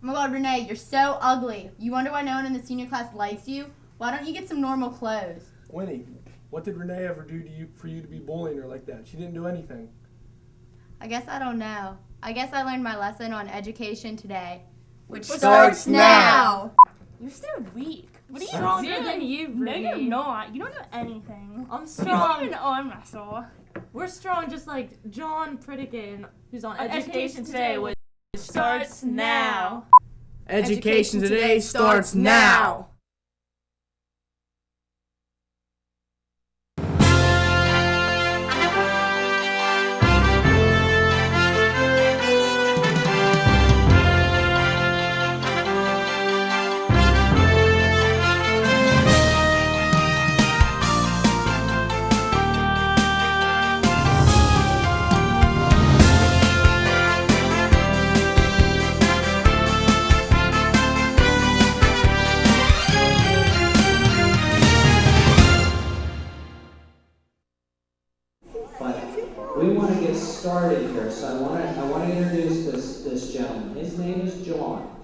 Oh my god, Renee, you're so ugly. You wonder why no one in the senior class likes you? Why don't you get some normal clothes? Winnie, what did Renee ever do to you for you to be bullying her like that? She didn't do anything. I guess I don't know. I guess I learned my lesson on education today. Which starts now. You're so weak. What are you Stronger doing? than you, No, Brittany. you're not. You don't know anything. I'm You strong. don't even arm wrestle. We're strong just like John Pritikin, who's on Education Education Today, Today, which starts now. Education today starts now. We want to get started here, so I want to introduce this gentleman. His name is John,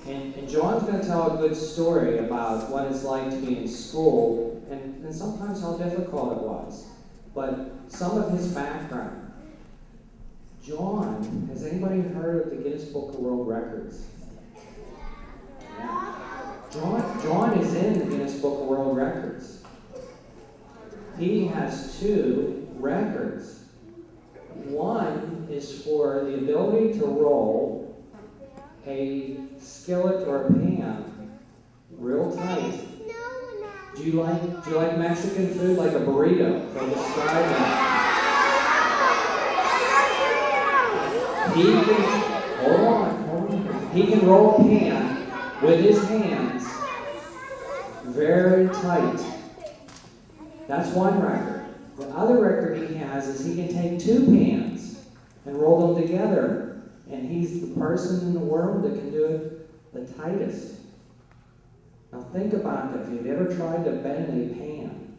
and John's going to tell a good story about what it's like to be in school, and sometimes how difficult it was, but some of his background. John, has anybody heard of the Guinness Book of World Records? Yeah. John is in the Guinness Book of World Records. He has 2 records. One is for the ability to roll a skillet or a pan real tight. Do you like Mexican food, like a burrito? They'll describe that. He can, hold on. He can roll a pan with his hands very tight. That's one record. The other record he has is he can take 2 pans and roll them together, and he's the person in the world that can do it the tightest. Now think about that. If you've ever tried to bend a pan,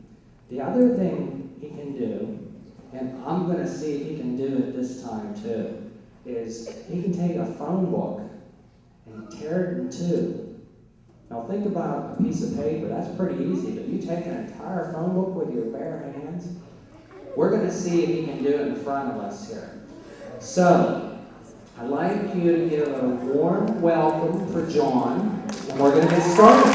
the other thing he can do, and I'm going to see if he can do it this time too, is he can take a phone book and tear it in 2. Now think about a piece of paper. That's pretty easy, but you take an entire phone book with your bare hands. We're going to see if he can do it in front of us here. So, I'd like you to give a warm welcome for John, and we're going to get started.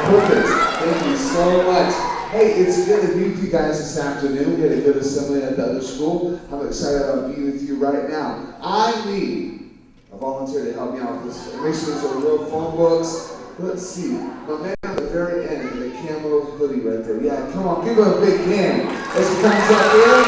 Perfect. Thank you so much. Hey, it's good to meet you guys this afternoon. We had a good assembly at the other school. I'm excited about being with you right now. I need a volunteer to help me out with this. Make sure there's a real phone books. Let's see. My man at the very end in the camo hoodie right there. Yeah, come on, give him a big hand. As he comes up here.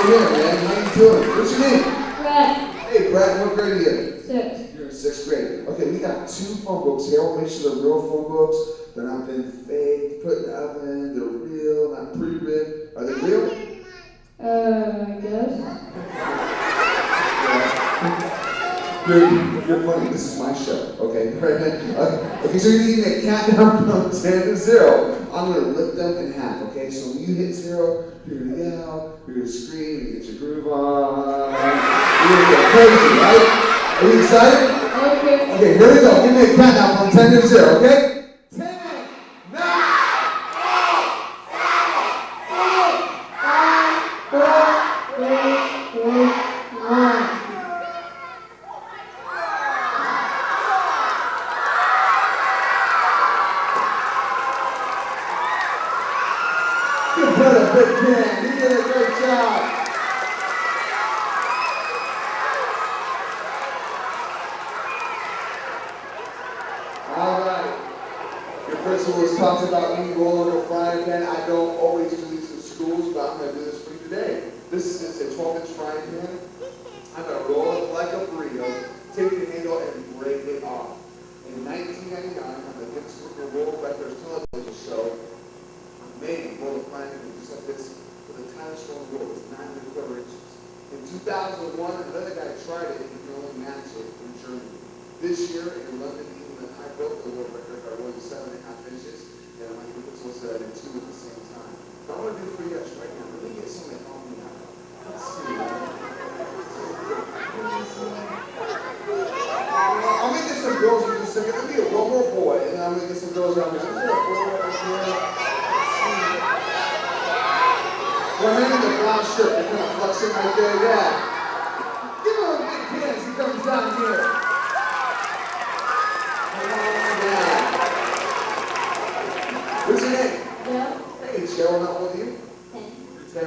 Here, man. How you doing? What's your name? Brett. Hey, Brett. What grade are you in? 6. You're in 6th grade. Okay, we got 2 phone books here. We'll make sure they're real phone books. They're not been fake, put in the oven. They're real, not pre-written. Are they real? I guess. You're funny. This is my show. Okay, okay, so you're eating a countdown from 10 to 0. I'm gonna rip them in half. Okay, so when you hit 0, you're gonna yell, you're gonna scream, you get your groove on. You're gonna go crazy, right? Are you excited? Okay. Okay, here we go. Give me a countdown from 10 to 0. Okay? 10, 9, 8, 7, 5, 4, 3, 2, 1. Give Brett a big hand. You did a great job. All right. Your principal has talked about me rolling over frying pan. I don't always do these in schools, but I'm going to do this for you today. This is a 12-inch frying pan. I'm going to roll it like a burrito, take the handle, and break it off. In 1999, on the Guinness Book of World Records television show, a man rolled a frying pan just like this with a tiny stone roll. It's 9 1/4 inches. In 2001, another guy tried it and he could only match it in Germany. This year in London, England, I broke the world record by rolling 7 1/2 inches, and my pupils was in 2 So you're gonna be one more boy, and then I'm gonna get some girls around here. Is there a boy right here? Well, maybe the brown shirt, they're kind of flexing right there, yeah. Give him a big hand as he comes down here. Yeah. What's your name? Joe. Hey, Cheryl, how old are you? 10.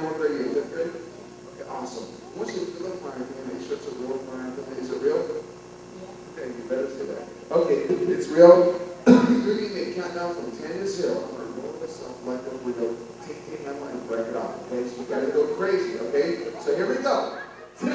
10, what grade are you? 5th grade? Okay, awesome. Once you feel the frying pan, make sure it's a real frying pan. Is it real? Yeah. Okay, you better say that. Okay, it's real. You're getting a countdown from 10 to 0. I'm going to roll this up like a window. Take the hammer and break it off, okay? So you got to go crazy, okay? So here we go. 10.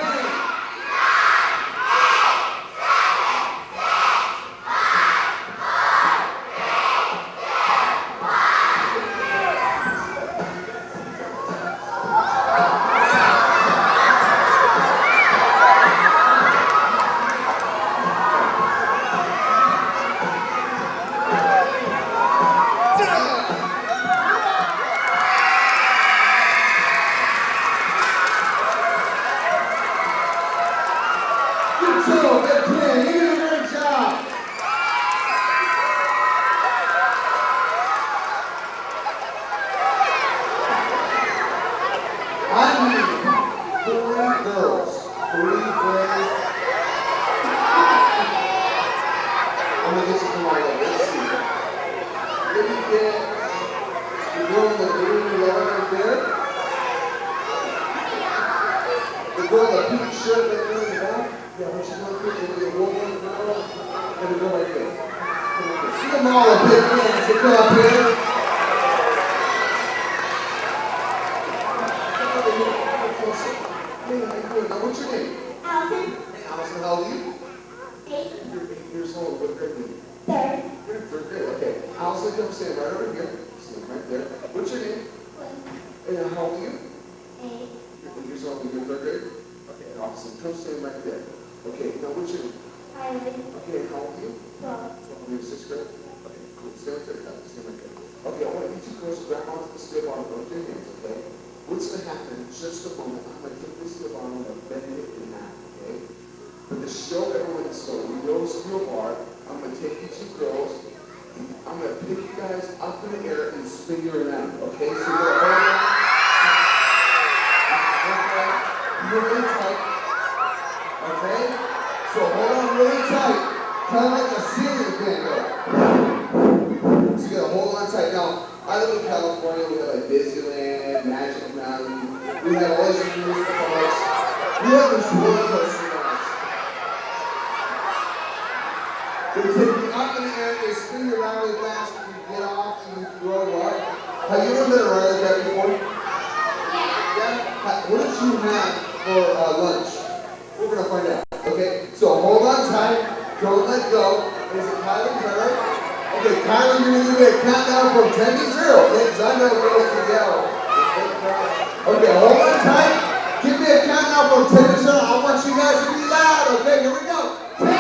What's your name? Allison. Hey, Allison, how old are you? 8. You're 8 years old. What grade are you? 3rd. You're in 3rd grade. Okay. Allison, come stand right over here. Stand right there. What's your name? And how old are you? 8. You're 8 years old and you're in 3rd grade? Okay, awesome. Come stand right there. Okay, now what's your name? Kylie. Okay, how old are you? 12. You're in 6th grade? Okay, cool. Stand right there. Stand right there. Okay, I want to get you girls to grab onto the steel bar and both your hands, okay? What's going to happen in just a moment, I'm going to take this steel bar and I'm going to bend it in half, okay? But to show everyone this story, we go steel bar, I'm going to take you two girls, and I'm going to pick you guys up in the air and spin you around, okay? So you're going to hold on. You're really tight, okay? So hold on really tight, kind of like a ceiling fan though. So you gotta hold on tight. Now, I live in California, we have like Disneyland, Magic Mountain, we have all these beautiful parks. We have this roller coaster ride. They take you up in the air, they spin you around really fast, and you get off and you throw up. Have you ever been around like that before? Yeah? What did you have for lunch? We're gonna find out, okay? So hold on tight, don't let go. Is it Kylie? Is that right? Okay, Kylie, you're gonna give me a countdown from 10 to 0, okay? Because I know girls can yell. Okay, hold on tight. Give me a countdown from 10 to 0. I want you guys to be loud, okay? Here we go. 10.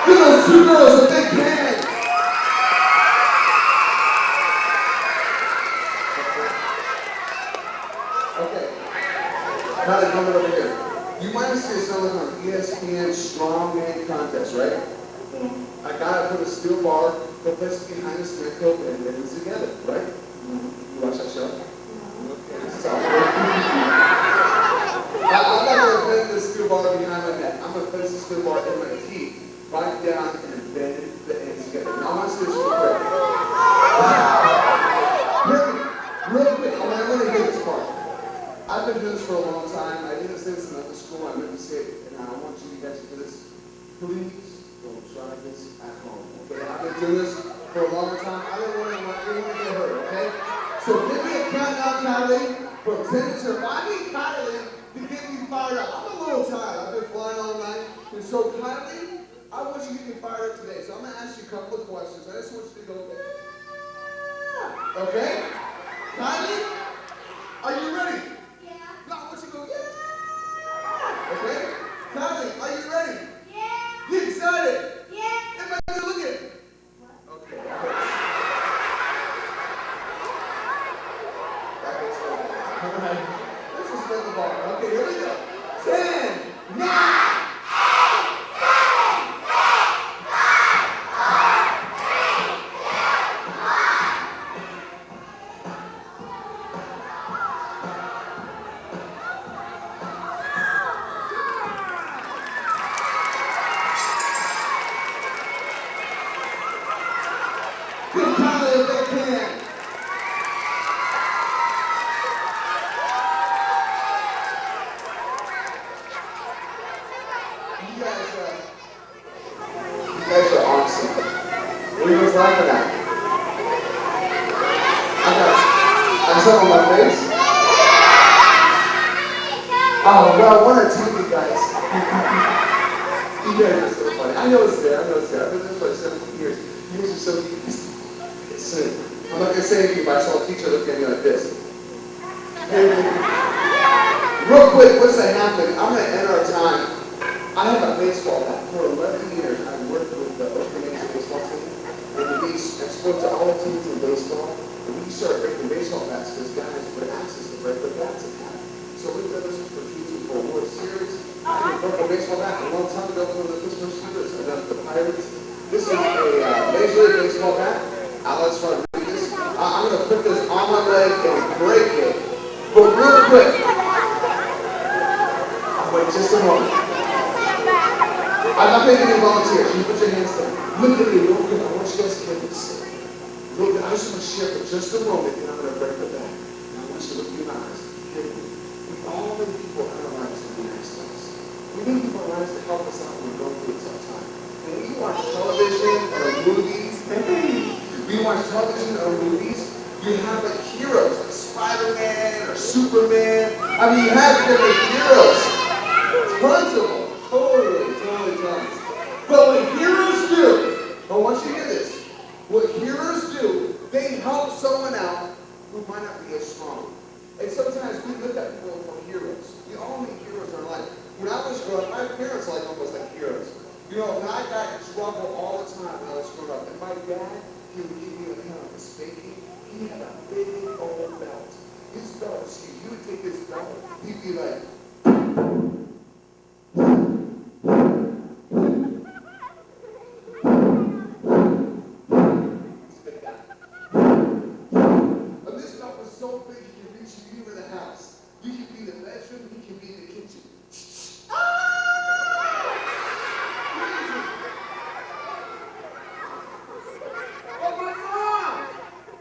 Give those two girls a big hand. Okay. Now they're coming over here. You might have seen something on ESPN Strongman Contest, right? Yeah. I gotta put a steel bar, the best behind the snake coat, and then it's together, right? You watch that show? Okay, this is how I'm not gonna bend the steel bar behind my neck. I'm gonna place the steel bar in my teeth, bite down, and bend the ends together. Now I want to switch real quick. Real quick, I want to hear this part. I've been doing this for a long time. I didn't say this in another school. I meant to say it, and I want you guys to do this. Please don't try this at home, okay? I've been doing this for a long time. I don't want anyone to get hurt, okay? So give me a countdown, Kylie, from 10 to 0. I need Kylie to get me fired up. I'm a little tired. I've been flying all night. And so, Kylie, I want you to get fired up today. So I'm going to ask you a couple of questions. I just want you to go, yeah. Okay? Kylie, are you ready? Yeah. No, I want you to go, yeah. Okay? Kylie, are you ready? Yeah. You excited? Yeah. Everybody look at it. Okay. That makes sense. All right. Let's just spin the ball. Okay, here we go. 10, 9. Give Kylie a big hand. You guys are awesome. What are you guys laughing at? I got something on my face. Oh, well, I want to tell you guys. You guys are so funny. I know it's there. I've been there for 17 years. You guys are so cute. I'm not going to say anything, but I saw a teacher look at me like this. Real quick, what's that happening? I'm going to end our time. I have a baseball bat. For 11 years, I worked with the Oakland A's baseball team. And we exposed to all teams in baseball. And we started breaking baseball bats because guys would ask us to break their bats in half. So we've done this for teams for a World Series. I broke a baseball bat a long time ago for the Pittsburgh Steelers. I done the Pirates. This is a Major League Baseball bat. Alex Rodriguez. I'm going to put this on my leg and break it. But real quick. Wait just a moment. I'm not making any volunteers. You put your hands down. Look at me real quick. I want you guys to get this. Look, I just want to share for just a moment, and I'm going to break the back. And I want you to look in your eyes. We all need people in our lives to be nice to us. We need people in our lives to help us out when we're going through a tough time. And when you watch television or movies, we watch television or movies, you have like heroes like Spider-Man or Superman. I mean, you have different heroes. Tons of them. Totally tons. But what heroes do, I want you to hear this. What heroes do, they help someone out who might not be as strong. And sometimes we look at people for heroes. We all need heroes in our life. When I was growing up, my parents like almost like heroes. You know, I got in trouble all the time when I was growing up. And my dad, he would give me a kind of a spanking. He had a big old belt. His belt, he would take his belt, he'd be like, and this belt was so big he could reach you in the house. You could be in the bedroom, he could be in the kitchen.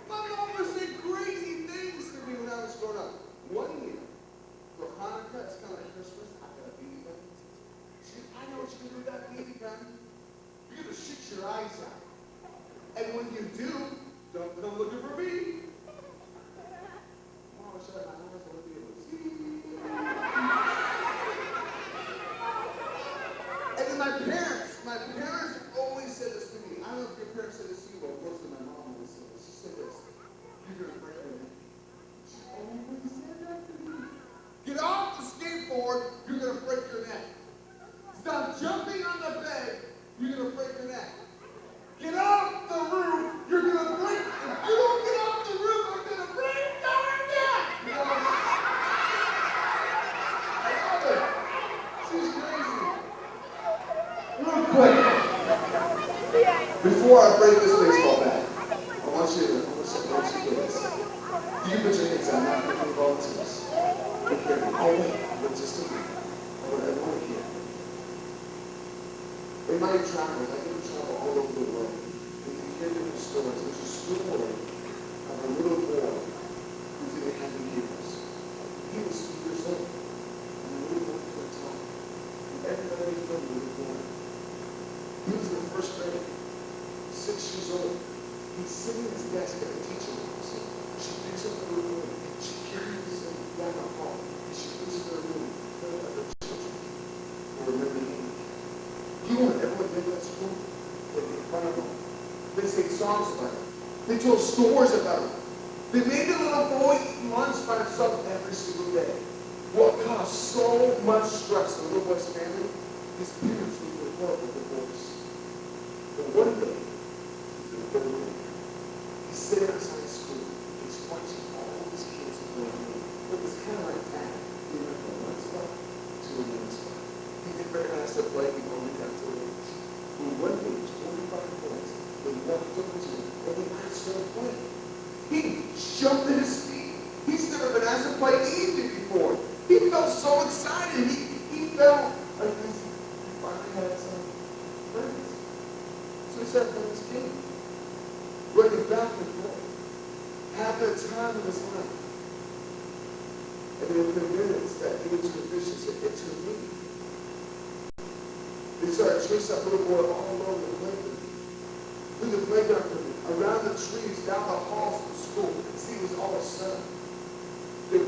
My mom would say crazy things to me when I was growing up. One year, for Hanukkah, it's kind of like Christmas, I got a BB gun. I know what you can do with that BB gun. You're going to shoot your eyes out. And when you do, don't come looking for me. Mom, shut my eyes, I want to be able to see. And then my parents always said this to me. I don't know if your parents said this to you, but mostly my mom always said this. She said this. You're going to break your neck. She always said that to me. Get off the skateboard, you're going to break your neck. Stop jumping on the bed, you're going to break your neck. Get off the roof, you're going to break. If you don't get off the roof, I'm going to break your neck. You know? I love it. She's crazy. Real quick, before I break this baseball bat, I want you to do this. You can put your hands down, not making volunteers. Be careful. Oh, wait, just a minute. I want to hear. They might travel. I get to travel all over the world. And you hear different stories. There's a story of a little boy who didn't have any heroes. He was 3 years old. And the little boy could talk. And everybody from the little boy. He was in the first grade. 6 years old. He's sitting at his desk at the teacher's office. She picks up the little boy. She carries him down the hall. And she puts him in a room full of other children who remember him. You want everyone to go to that school? songs about him. They told stories about him. They made the little boy eat lunch by himself every single day. What caused so much stress in the little boy's family, his parents would report with divorce. But one day, he's sitting outside school. He's watching all these kids play. It was kind of like that. He went from one spot to another spot. He never asked to play. He only got to lunch. And one day, 25 boys, they walked over to him and they asked him to play. He jumped at his feet. He's never been asked to play anything before. He felt so excited. He felt like he finally had some friends. So he started playing this game. Running back and forth. Having the time of his life. And then within minutes, that image condition said, "It's your me." They started chasing that little boy all over the playground. Through the playground, around the trees, down the halls of the school. See, it was all sun. The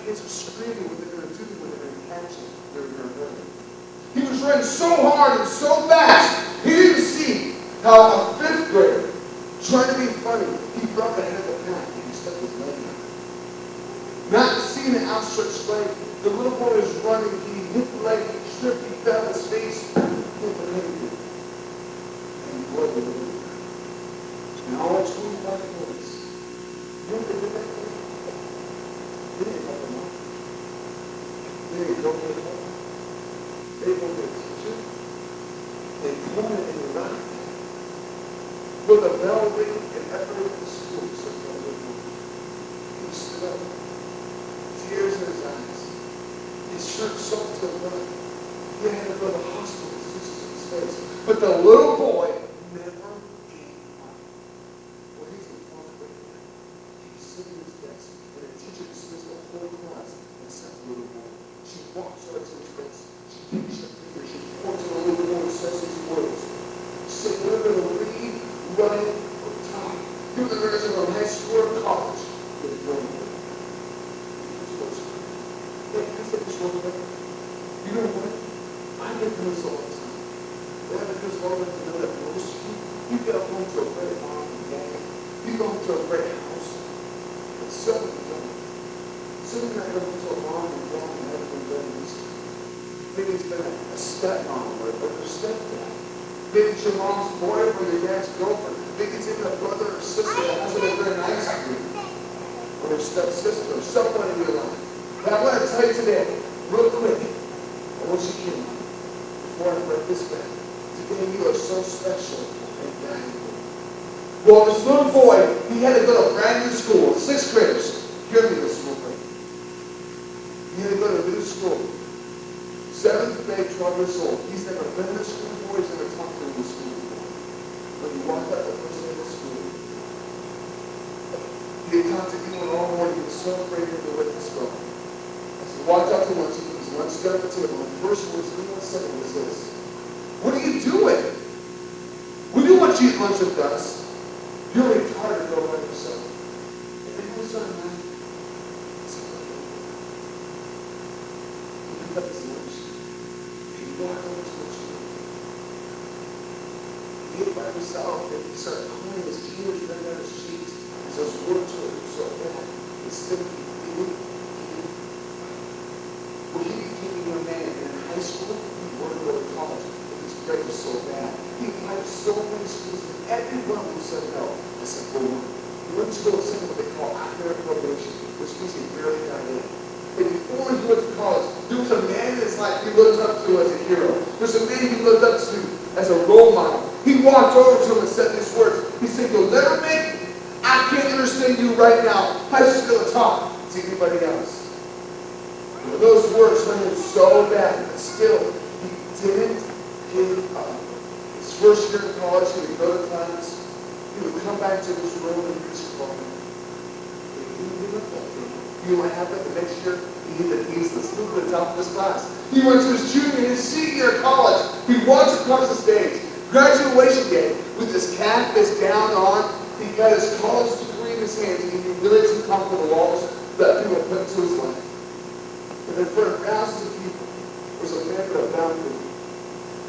kids were screaming what they're going to do when they're going to catch him. They're going to run. He was running so hard and so fast, he didn't see how a fifth grader, trying to be funny, he broke the head of the pack and he stuck his leg out. Not seeing the outstretched leg, the little boy was running, he hit the leg, he tripped, he fell, his face hit the leg. And he broke the leg. And all 25 boys, you know what they did that day? They didn't help him out. They didn't go to the home. They went to the teacher. They pointed and laughed. With a bell ringing and everyone in the school said, "No, no, no." He stood up, tears in his eyes. His shirt soaked to the mud. He had to go to the hospital with stitches in his face. But the little boy never gave up. Well, he's the fourth grade now. He's sitting at his desk, and the teacher dismissed the whole class except the little boy. She walks over to his face. She takes her finger. She points to the little boy and says these words. She said, "We're going to read, write, or talk. You're the learners of high school or college. You're going to learn." Hey, can I say this one thing? You know what? I get this all the time. They have this moment to know that most of you get home to a great mom and dad. You go home to a great house. And some of you don't. Some of you not go home to a mom and dad and everything done this. Maybe it's been a stepmom or a stepdad. Maybe it's your mom's boyfriend or your dad's girlfriend. Maybe it's even a brother or sister that has been very nice to you. Or your stepsister or someone in your life. But I want to tell you today, real quick, I want you to hear me before I break this back. Today you are so special and valuable. Well, this little boy, he had to go to a brand new school, 6th graders. Hear me this real quick. He had to go to a new school. 7th grade, 12 years old. He's never been in the school before, he's never talked to him in the school before. When he walked out the first day of the school, he had talked to anyone all morning, he was so afraid of the witness go. As he walked out to lunch, he put his lunch down at the table, and the first words anyone said was this: "What are you doing? We do want you to eat lunch with us. You're retarded, go by yourself." And then he was on that. He said, "Okay." He picked up his lunch. He walked over to the tree. He ate by himself, and he started crying. His tears ran down his cheeks. As those words were so bad, he still well, he became a young man, and in high school, he wanted to go to college, but his grade was so bad. He applied to so many schools, and every one of them said no. I said, "For one." He went to go to something what they call academic probation, which means he barely got in. And before he went to college, there was a man in his life he looked up to as a hero. There's a man he looked up to as a role model. He walked over to him and said these words. He said, "You'll never make it. I can't understand you right now. I'm just going to talk to anybody else." And those words hurt him so bad, but still, he didn't give up. His first year in college, he would go to class. He would come back to his room and he'd call me. He didn't give up that day. You know what happened? The next year, he hit the E's list. Look at the top of his class. He went to his junior and his senior year of college. He walks across the stage. Graduation day, with his cap, his gown on. He got his college degree in his hands, and he really took off the walls that people put into his life. And in front of thousands of people was a man with a balcony.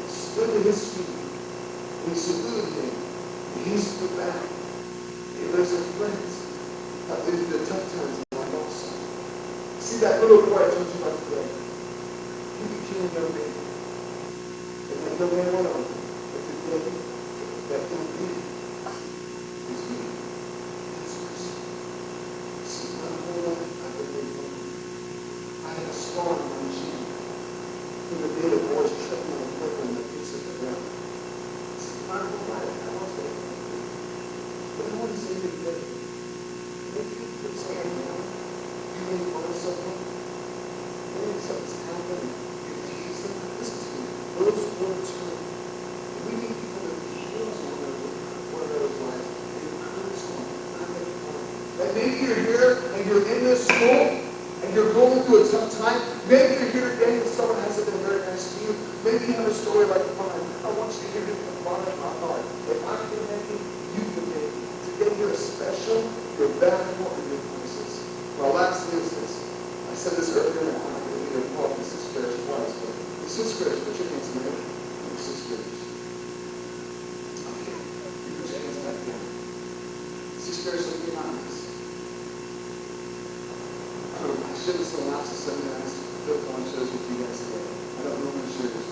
He stood to his feet, and he saluted him, and he stood back. Hey, there's some friends that live the tough times in life also. See that little boy I told you about today? He became a young man. And that young man went on. But today, that young man is me. That's person. See, my whole life I've been made fun of. I had a scar on my cheek from the day the boys tripped me on the playground and the piece of the ground. See, my whole life I was made fun of. But I want to say to you today, maybe you put someone down. You may find someone. Maybe something's happened. You tease them. Listen to me. Those words hurt. We need people to be heroes in one another's lives and encourage someone, not make fun. And maybe you're here and you're in this school and you're going through a tough time. Maybe you're here today and someone hasn't been very nice to you. Maybe you have a story like mine. I want you to hear it from the bottom of my heart. If I can make it, you can make it. Today you're special, you're valuable, and you're precious. My last thing is this. I said this earlier, and I'm not going to be involved in sixth graders twice, but the sixth graders, put your hands in the air. Your sixth graders. Okay. You put your hands back down. Sixth graders, look in my eyes. I should have some laughs to some guys. I want to share this with you guys today. I don't normally share this.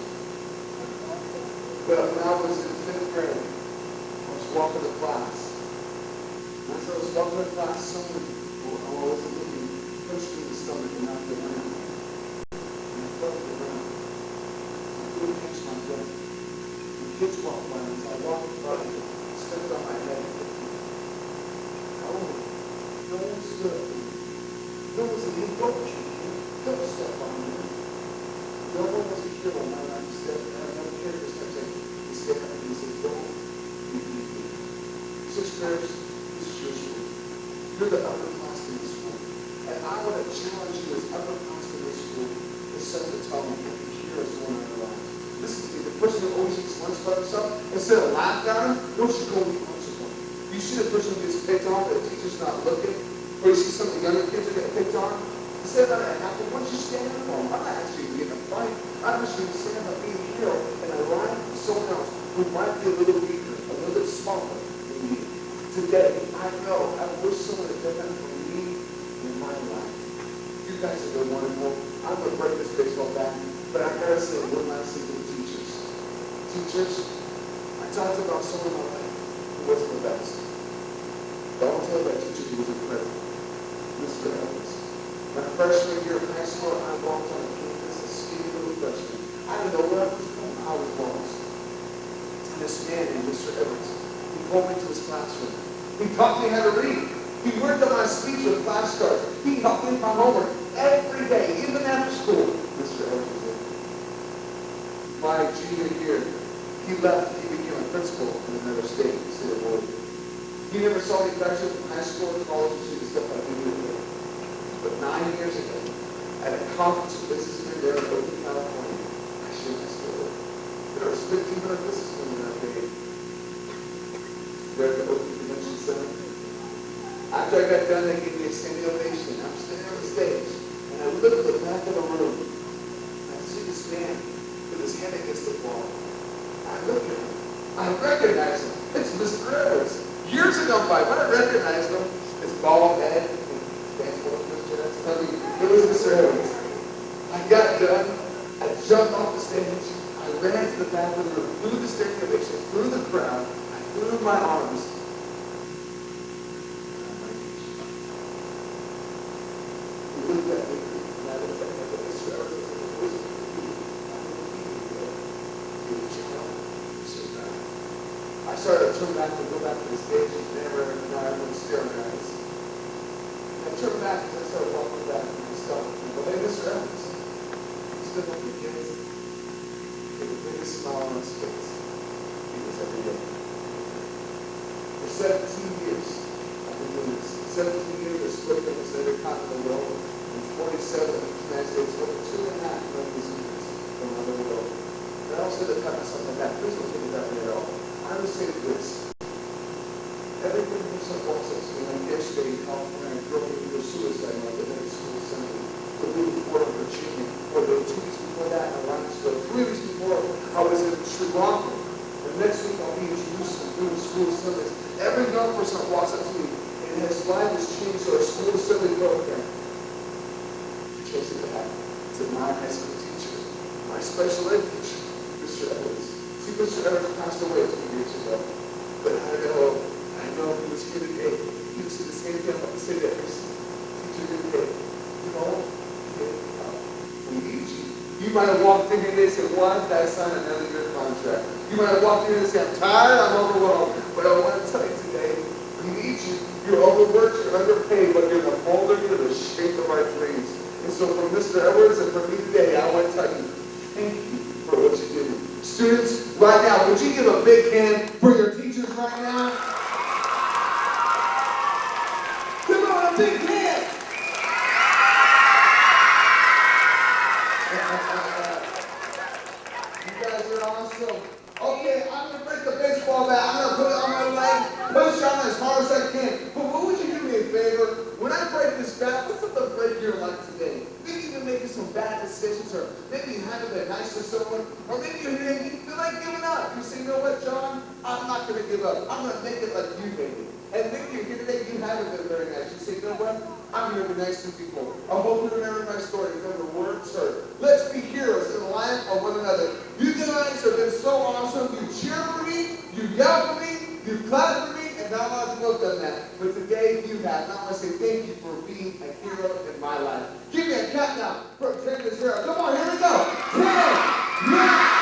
But when I was in fifth grade, I was walking to class. And as I was walking to class, someone, I wasn't looking, pushed me in the stomach and knocked me around. And I fell to the ground. I couldn't catch my breath. The kids walked by, and as I walked by, I stepped on my head and hit me. Oh, no one stood up. No one was a little don't you here. Don't step on me. No one was a hero when I stepped. I have no character steps in. He stepped up and he said, don't be me. Sixth graders, this is your school. You're the upperclassmen in the school. And I want to challenge you as upperclassmen in this school to set the tone and be heroes in one another lives. Listen to me, the person who always eats lunch by themselves, instead of laughing at him, don't you go eat lunch with them. You see the person who gets picked on, but the teacher's not looking, or you see some of the younger kids who get picked on, instead of that happening, why don't you stand up for them? I'm not actually being a fight. I'm actually stand up being a hero and align with someone else who might be a little weaker, a little bit smaller than me. Today, I know, I wish someone had done that for me in my life. You guys have been wonderful. I'm going to break this baseball bat, but I got to say one last thing to the teachers. Teachers, I talked about someone in my life who wasn't the best. But I want to tell you about a teacher who was incredible. Mr. Evans. My freshman year of high school, I walked on campus, a skinny little freshman. I didn't know where I was going. I was lost. And this man named Mr. Evans, he pulled me to his classroom. He taught me how to read. He worked on my speech with flashcards. He helped me with my homework every day, even after school. Mr. Evans did. My junior year, he left. He became a principal in another state, the state of Oregon. He never saw me graduate from high school or college to see the stuff I do today. But 9 years ago, at a conference of businessmen there in Oakland, California, I shared my story. There was 1,500 businessmen in that day. There at the Oakland Convention Center. After I got done, they gave me a standing ovation. I'm standing on the stage, and I look at the back of the room, and I see this man with his hand against the wall. I look at him. I recognize him. It's Mr. Evans. Years ago, by when I recognized him, his bald head, it was Mr. Evans. I got done. I jumped off the stage. I ran to the back of the room, through the standing ovation, through the crowd. I threw my arms. He looked at me, and I looked at him, Mr. Evans. I started to turn back to go back to the stage and never would stare in my eyes. I turned back as I started walking back to myself. Well, hey, Mr. Evans. He stood up the kids with the biggest smile on his face. He was every day. For 17 years, I've been doing this. 17 years, I split from every continent of the world. And 47 in the United States, over 2.5 million students from around the world. And I also had to pat myself on the back. Please don't take it that way at all. I would say this. Everything makes up walks up to me. Like yesterday in California, I drove into a suicide note that had a school center. The week before in Virginia, or the 2 weeks before that in Armstrong School. 3 weeks before, I was in Sri Lanka. The next week, I'll be in Jerusalem. doing school assemblies. Every young person that walks up to me and his life has changed to our school assembly program. He chose it to happen. To my high school teacher, my special ed teacher, Mr. Evans. See, Mr. Evans passed away 2 years ago. But I know he was here today. He was the same thing I'm about to say that his teacher today. You know, we need you. You might have walked in here and they said, why did I sign another year contract? You might have walked in here and said, I'm tired, I'm overwhelmed. But I want to tell you today, we need you. You're overworked, you're underpaid, but you're the molder, you're the shape of our dreams. And so for Mr. Edwards and for me today, I want to tell you, thank you for what you did. Students, right now, would you give a big hand for your teachers right now? Come on, a big hand! You guys are awesome. Okay, I'm going to break the baseball bat. I'm going to put it on my leg, push on as hard as I can. But would you do me a favor? When I break this bat, what's up the break your life today? Maybe you've been making some bad decisions, or maybe you haven't been nice to someone, or maybe you feel like giving up. You say, you know what, John? I'm not going to give up. I'm going to make it like you made it. And maybe you're here today, you haven't been very nice. You say, you know what? I'm going to be nice to people. I hope you remember my story. Remember the words hurt. Let's be heroes in the life of one another. You guys have been so awesome. You cheer for me, you yell for me, you clap for me, and not a lot of people have done that. But today you have. And I want to say thank you for being a hero in my life. Give me a countdown for Trina's hero. Come on, here we go. 10, 9,